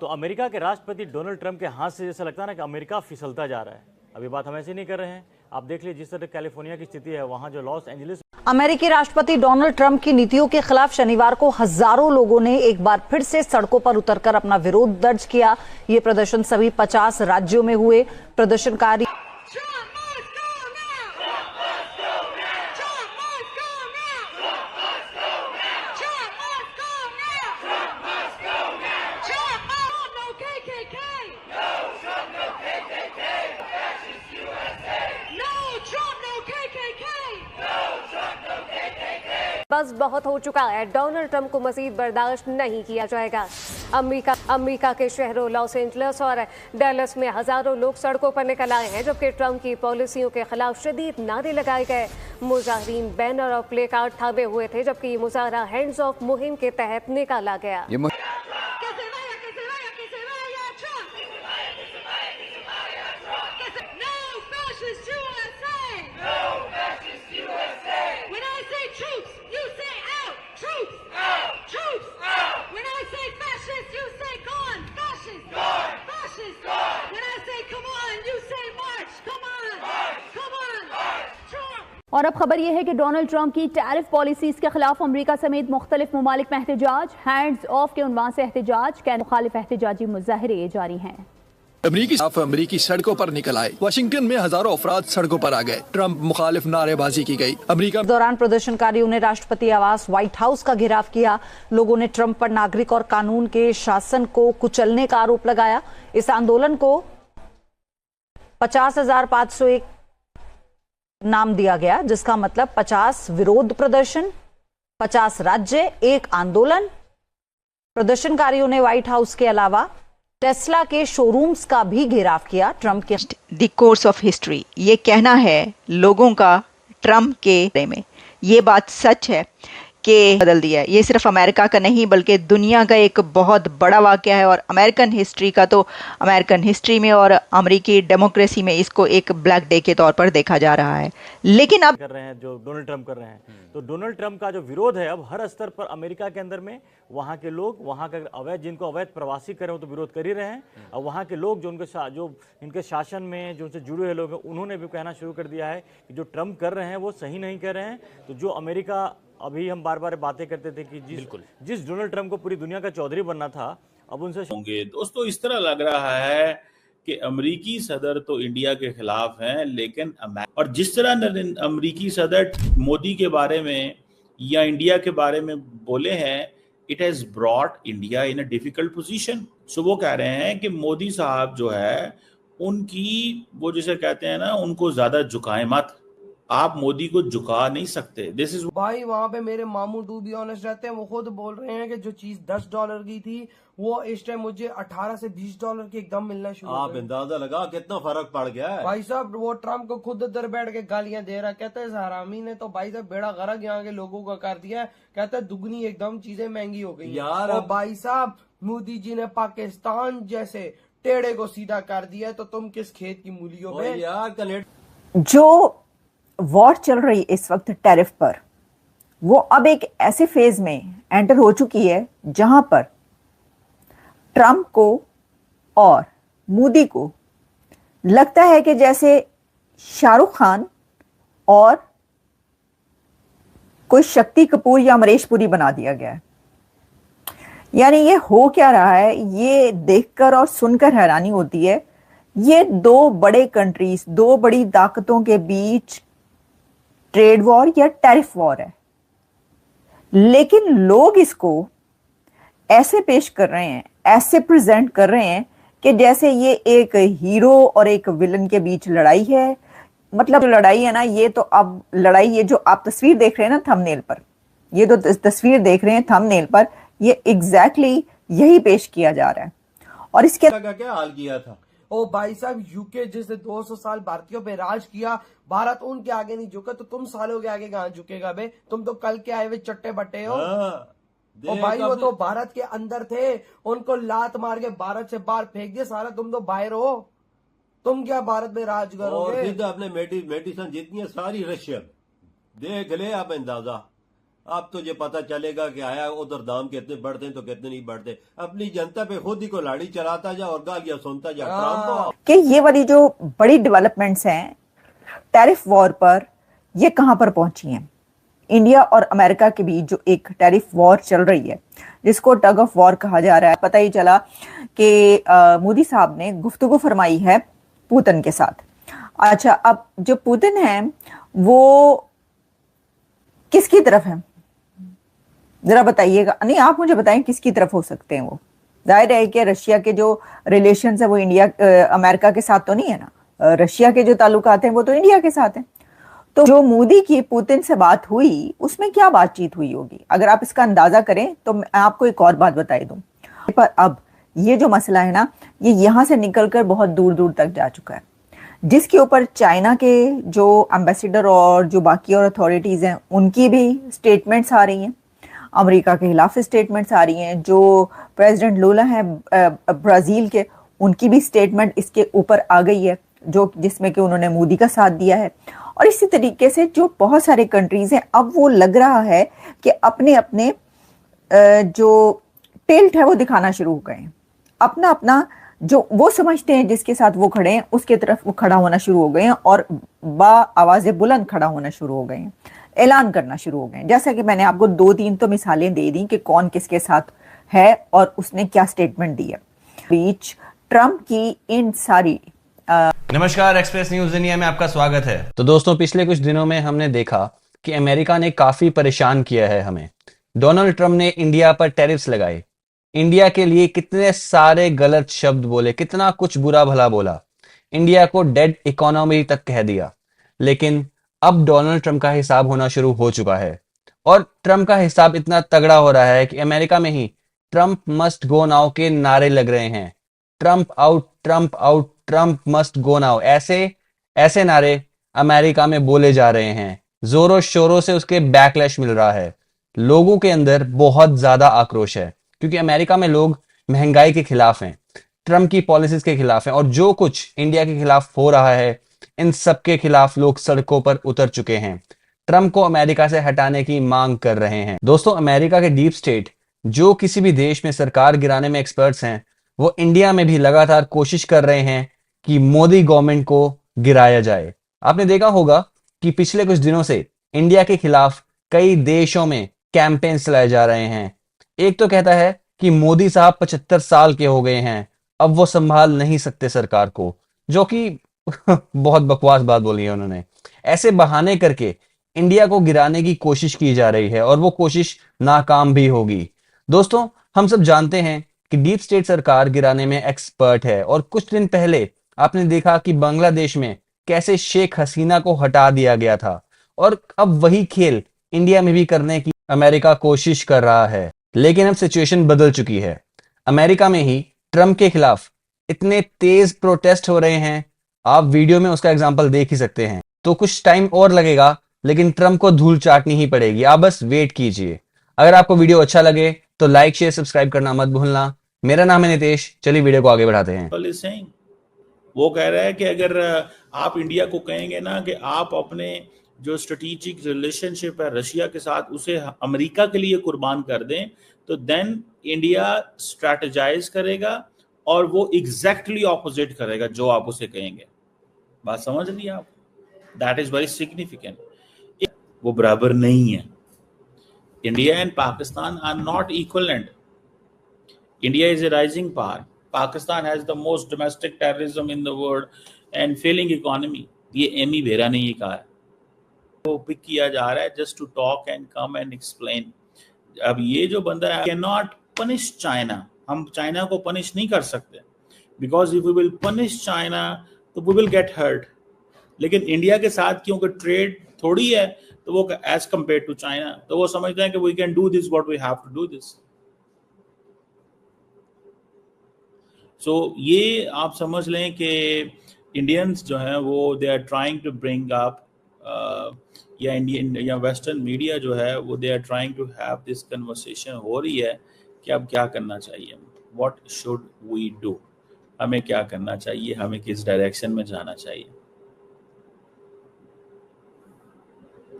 तो अमेरिका के राष्ट्रपति डोनाल्ड ट्रंप के हाथ से जैसा लगता है ना कि अमेरिका फिसलता जा रहा है। अभी बात हम ऐसे नहीं कर रहे हैं, आप देख लीजिए जिस तरह कैलिफोर्निया की स्थिति है, वहां जो लॉस एंजलिस। अमेरिकी राष्ट्रपति डोनाल्ड ट्रंप की नीतियों के खिलाफ शनिवार को हजारों लोगों ने एक बार फिर से सड़कों पर उतरकर अपना विरोध दर्ज किया। ये प्रदर्शन सभी 50 राज्यों में हुए। प्रदर्शनकारी बस बहुत हो चुका है, डोनाल्ड ट्रंप को मजीद बर्दाश्त नहीं किया जाएगा। अमेरिका के शहरों लॉस एंजलिस और डैलस में हजारों लोग सड़कों पर निकल आए हैं, जबकि ट्रंप की पॉलिसियों के खिलाफ शदीद नारे लगाए गए। मुजाहिरीन बैनर और प्ले कार्ड थामे हुए थे, जबकि ये मुजाहरा हैंड्स ऑफ मुहिम के तहत निकाला गया। और अब खबर यह है कि डोनाल्ड ट्रंप की टैरिफ पॉलिसीज के खिलाफ अमेरिका समेत मुख्तलिफ ममालिक में एहतजाज। हैंड्स ऑफ के उन्वान से एहतजाज के मुखालिफ एहतजाजी मुजाहरे जारी हैं। अमरीकी सड़कों पर निकल आए। वाशिंगटन में हजारों अफराद सड़कों पर आ गए। ट्रंप मुखालिफ नारेबाजी की गई। अमेरिका दौरान प्रदर्शनकारियों ने राष्ट्रपति आवास व्हाइट हाउस का घेराव किया। लोगों ने ट्रंप पर नागरिक और कानून के शासन को कुचलने का आरोप लगाया। इस आंदोलन को 50,501 नाम दिया गया, जिसका मतलब 50 विरोध प्रदर्शन, 50 राज्य, एक आंदोलन। प्रदर्शनकारियों ने व्हाइट हाउस के अलावा टेस्ला के शोरूम्स का भी घेराव किया। ट्रंप के द कोर्स ऑफ हिस्ट्री, ये कहना है लोगों का ट्रंप के बारे में, ये बात सच है कि बदल दिया है। ये सिर्फ अमेरिका का नहीं बल्कि दुनिया का एक बहुत बड़ा वाक़या है। और अमेरिकन हिस्ट्री का तो अमेरिकन हिस्ट्री में और अमेरिकी डेमोक्रेसी में इसको एक ब्लैक डे के तौर पर देखा जा रहा है। लेकिन अब कर रहे हैं जो डोनाल्ड ट्रंप कर रहे हैं, तो डोनाल्ड ट्रंप का जो विरोध है अब हर स्तर पर अमेरिका के अंदर में, वहाँ के लोग, वहाँ का अवैध, जिनको अवैध प्रवासी कर रहे हो तो विरोध कर ही रहे हैं। और वहाँ के लोग जो इनके शासन में जो उनसे जुड़े हुए लोग हैं, उन्होंने भी कहना शुरू कर दिया है कि जो ट्रंप कर रहे हैं वो सही नहीं कर रहे हैं। तो जो अमेरिका, अभी हम बार बार बातें करते थे कि जिस डोनाल्ड ट्रंप को पूरी दुनिया का चौधरी बनना था, अब उनसे होंगे। दोस्तों, इस तरह लग रहा है कि अमेरिकी सदर तो इंडिया के खिलाफ हैं, लेकिन और जिस तरह अमेरिकी सदर मोदी के बारे में या इंडिया के बारे में बोले हैं, it has brought India in a difficult position. So वो कह रहे हैं कि मोदी साहब जो है उनकी, वो जिसे कहते हैं ना, उनको ज्यादा झुकाए मत, आप मोदी को झुका नहीं सकते। दिस इज भाई वहाँ पे मेरे मामू टू बी ऑनेस्ट रहते हैं, वो खुद बोल रहे हैं कि जो चीज $10 की थी वो इस टाइम मुझे $18 से $20 की एकदम मिलना शुरू। आप अंदाजा लगा कितना फर्क पड़ गया है। भाई साहब वो ट्रंप को खुद इधर बैठ के गालियां दे रहा, कहते हैं हरामी ने तो भाई साहब बेड़ा गर्क यहाँ के लोगों का कर दिया है, कहता है दुगनी एकदम चीजें महंगी हो गई यार। और भाई साहब मोदी जी ने पाकिस्तान जैसे टेढ़े को सीधा कर दिया है, तो तुम किस खेत की मूलियों पे यार। जो वॉर चल रही इस वक्त टैरिफ पर, वो अब एक ऐसे फेज में एंटर हो चुकी है जहां पर ट्रंप को और मोदी को लगता है कि जैसे शाहरुख खान और कोई शक्ति कपूर या अमरीश पुरी बना दिया गया है। यानी ये हो क्या रहा है, ये देखकर और सुनकर हैरानी होती है। ये दो बड़े कंट्रीज, दो बड़ी ताकतों के बीच ट्रेड वॉर या टैरिफ वॉर है, लेकिन लोग इसको ऐसे पेश कर रहे हैं, ऐसे प्रेजेंट कर रहे हैं कि जैसे ये एक हीरो और एक विलन के बीच लड़ाई है। मतलब जो लड़ाई है ना, ये तो अब लड़ाई, ये जो आप तस्वीर देख रहे हैं ना थंबनेल पर, ये तो तस्वीर देख रहे हैं थंबनेल पर, ये एग्जैक्टली यही पेश किया जा रहा है। और इसके क्या हाल किया था ओ भाई साहब, यूके जिसने 200 साल भारतीयों पे राज किया, भारत उनके आगे नहीं झुका, तो तुम सालों के आगे कहां झुकेगा बे? तुम तो कल के आए हुए चट्टे बट्टे हो। ओ भाई वो तो भारत के अंदर थे, उनको लात मार के भारत से बाहर फेंक दिया सारा, तुम तो बाहर हो। तुम क्या भारत में राज करोगे? और अपने मेडिसिन जितनी है सारी रशियन, देख ले आप अंदाजा। अब तुझे पता चलेगा कि आया उधर दाम कितने बढ़ते हैं तो कितने नहीं बढ़ते। अपनी जनता पे खुद ही को लाड़ी चलाता जा और गालियां सुनता जा। ट्रम्प कि ये वाली जो बड़ी डेवलपमेंट्स हैं टैरिफ वॉर पर, ये कहां पर पहुंची हैं? इंडिया और अमेरिका के बीच जो एक टैरिफ वॉर चल रही है, जिसको टग ऑफ वॉर कहा जा रहा है। पता ही चला कि मोदी साहब ने गुफ्तगू फरमाई है पुतिन के साथ। अच्छा, अब जो पुतिन है वो किसकी तरफ है, जरा बताइएगा। नहीं, आप मुझे बताएं किसकी तरफ हो सकते हैं वो। जाहिर है कि रशिया के जो रिलेशन है वो इंडिया अमेरिका के साथ तो नहीं है ना। रशिया के जो ताल्लुकात हैं वो तो इंडिया के साथ हैं। तो जो मोदी की पुतिन से बात हुई, उसमें क्या बातचीत हुई होगी? अगर आप इसका अंदाजा करें तो मैं आपको एक और बात बताई दूं। पर अब ये जो मसला है ना, ये यहां से निकलकर बहुत दूर दूर तक जा चुका है, जिसके ऊपर चाइना के जो एम्बेसडर और जो बाकी और अथॉरिटीज हैं उनकी भी स्टेटमेंट्स आ रही हैं, अमेरिका के खिलाफ स्टेटमेंट्स आ रही हैं। जो प्रेसिडेंट लूला है ब्राजील के, उनकी भी स्टेटमेंट इसके ऊपर आ गई है, जो जिसमें कि उन्होंने मोदी का साथ दिया है। और इसी तरीके से जो बहुत सारे कंट्रीज हैं, अब वो लग रहा है कि अपने अपने जो टिल्ट है वो दिखाना शुरू हो गए हैं। अपना अपना जो वो समझते हैं जिसके साथ वो खड़े हैं, उसके तरफ वो खड़ा होना शुरू हो गए हैं और बा आवाज़े बुलंद खड़ा होना शुरू हो गए हैं, ऐलान करना शुरू हो गए हैं। जैसा कि मैंने आपको 2-3 तो मिसालें दे दी कि कौन किसके साथ है और उसने क्या स्टेटमेंट दी है। बीच ट्रंप की इन सारी नमस्कार, एक्सप्रेस न्यूज दुनिया में आपका स्वागत है। तो दोस्तों, पिछले कुछ दिनों में हमने देखा कि अमेरिका ने काफी परेशान किया है हमें। डोनाल्ड ट्रंप ने इंडिया पर टैरिफ्स लगाए, इंडिया के लिए कितने सारे गलत शब्द बोले, कितना कुछ बुरा भला बोला, इंडिया को डेड इकोनॉमी तक कह दिया। लेकिन अब डोनाल्ड ट्रंप का हिसाब होना शुरू हो चुका है और ट्रंप का हिसाब इतना तगड़ा हो रहा है कि अमेरिका में ही ट्रंप मस्ट गो नाउ के नारे लग रहे हैं। Trump out, Trump out, Trump must go now, ऐसे नारे अमेरिका में बोले जा रहे हैं। जोरों शोरों से उसके बैकलैश मिल रहा है। लोगों के अंदर बहुत ज्यादा आक्रोश है क्योंकि अमेरिका में लोग महंगाई के खिलाफ हैं, ट्रंप की पॉलिसीज के खिलाफ हैं और जो कुछ इंडिया के खिलाफ हो रहा है, इन सब के खिलाफ लोग सड़कों पर उतर चुके हैं। ट्रंप को अमेरिका से हटाने की मांग कर रहे हैं। दोस्तों, अमेरिका के डीप स्टेट जो किसी भी देश में सरकार गिराने में एक्सपर्ट्स हैं, वो इंडिया में भी लगातार कोशिश कर रहे हैं कि मोदी गवर्नमेंट को गिराया जाए। आपने देखा होगा कि पिछले कुछ दिनों से इंडिया के खिलाफ कई देशों में कैंपेन चलाए जा रहे हैं। एक तो कहता है कि मोदी साहब 75 साल के हो गए हैं, अब वो संभाल नहीं सकते सरकार को, जो कि बहुत बकवास बात बोली है उन्होंने। ऐसे बहाने करके इंडिया को गिराने की कोशिश की जा रही है और वो कोशिश नाकाम भी होगी। दोस्तों, हम सब जानते हैं कि डीप स्टेट सरकार गिराने में एक्सपर्ट है और कुछ दिन पहले आपने देखा कि बांग्लादेश में कैसे शेख हसीना को हटा दिया गया था और अब वही खेल इंडिया में भी करने की अमेरिका कोशिश कर रहा है। लेकिन अब सिचुएशन बदल चुकी है। अमेरिका में ही ट्रंप के खिलाफ इतने तेज प्रोटेस्ट हो रहे हैं, आप वीडियो में उसका एग्जांपल देख ही सकते हैं। तो कुछ टाइम और लगेगा, लेकिन ट्रंप को धूल चाटनी ही पड़ेगी। आप बस वेट कीजिए। अगर आपको वीडियो अच्छा लगे तो लाइक, शेयर, सब्सक्राइब करना मत भूलना। मेरा नाम है नितेश। चलिए वीडियो को आगे बढ़ाते हैं। वो कह रहा है कि अगर आप इंडिया को कहेंगे ना कि आप अपने जो स्ट्रेटेजिक रिलेशनशिप है रशिया के साथ, उसे अमेरिका के लिए कुर्बान कर दें, तो देन इंडिया स्ट्रैटेजाइज करेगा और वो एग्जैक्टली ऑपोजिट करेगा जो आप उसे कहेंगे। बात समझ रही आप? That is very significant. वो बराबर नहीं है। India and Pakistan are not equivalent. India is a rising power. Pakistan has the most domestic terrorism in the world and failing economy. ये एमी बेरा ने ये कहा है। वो पिक किया जा रहा है just to talk and come and explain. अब ये जो बंदा है cannot punish China. हम चाइना को पनिश नहीं कर सकते because if we will punish China तो we will get hurt. लेकिन इंडिया के साथ क्योंकि ट्रेड थोड़ी है तो वो as compared to China तो वो समझते हैं कि we can do this what we have to do this. सो ये आप समझ लें कि इंडियंस जो हैं वो they are trying to bring up या इंडियन या वेस्टर्न मीडिया जो है वो they are trying to have this conversation हो रही है कि अब क्या करना चाहिए, व्हाट शुड वी डू, हमें क्या करना चाहिए, हमें किस डायरेक्शन में जाना चाहिए।